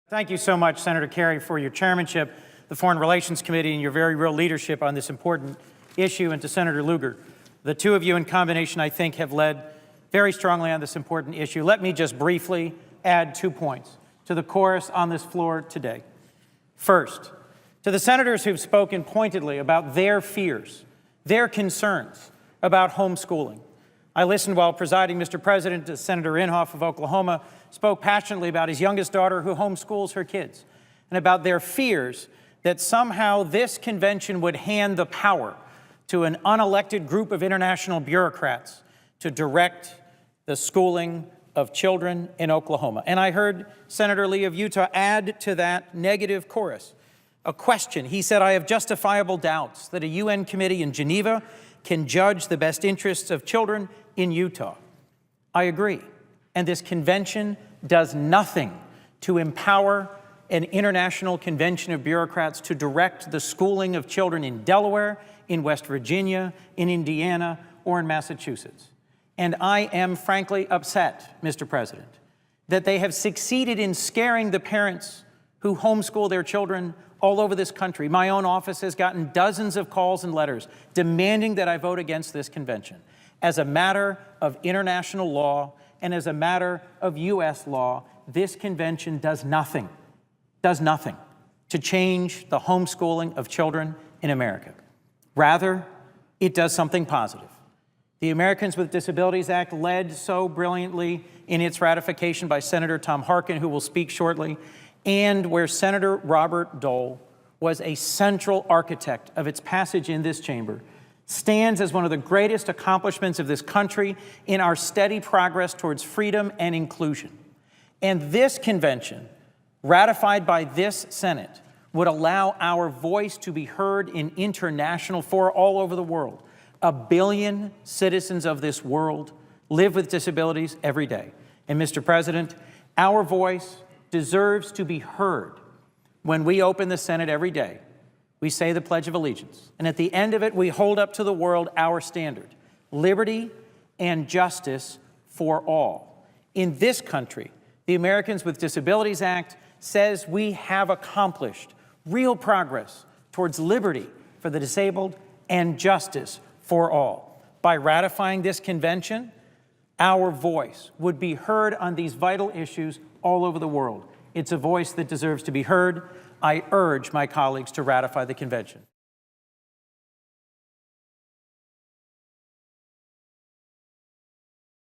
Thank you so much, Senator Kerry, for your chairmanship, the Foreign Relations Committee, and your very real leadership on this important issue, and to Senator Lugar. The two of you in combination, I think, have led very strongly on this important issue. Let me just briefly add 2 points to the chorus on this floor today. First, to the senators who've spoken pointedly about their fears, their concerns about homeschooling. I listened while presiding, Mr. President, to Senator Inhofe of Oklahoma spoke passionately about his youngest daughter who homeschools her kids and about their fears that somehow this convention would hand the power to an unelected group of international bureaucrats to direct the schooling of children in Oklahoma. And I heard Senator Lee of Utah add to that negative chorus a question. He said, "I have justifiable doubts that a UN committee in Geneva can judge the best interests of children in Utah." I agree. And this convention does nothing to empower an international convention of bureaucrats to direct the schooling of children in Delaware, in West Virginia, in Indiana, or in Massachusetts. And I am frankly upset, Mr. President, that they have succeeded in scaring the parents who homeschool their children all over this country. My own office has gotten dozens of calls and letters demanding that I vote against this convention. As a matter of international law and as a matter of U.S. law, this convention does nothing to change the homeschooling of children in America. Rather, it does something positive. The Americans with Disabilities Act, led so brilliantly in its ratification by Senator Tom Harkin, who will speak shortly, and where Senator Robert Dole was a central architect of its passage in this chamber, stands as one of the greatest accomplishments of this country in our steady progress towards freedom and inclusion. And this convention, ratified by this Senate, would allow our voice to be heard in international fora all over the world. 1 billion citizens of this world live with disabilities every day. And Mr. President, our voice deserves to be heard when we open the Senate every day. We say the Pledge of Allegiance, and at the end of it, we hold up to the world our standard: liberty and justice for all. In this country, the Americans with Disabilities Act says we have accomplished real progress towards liberty for the disabled and justice for all. By ratifying this convention, our voice would be heard on these vital issues all over the world. It's a voice that deserves to be heard. I urge my colleagues to ratify the convention.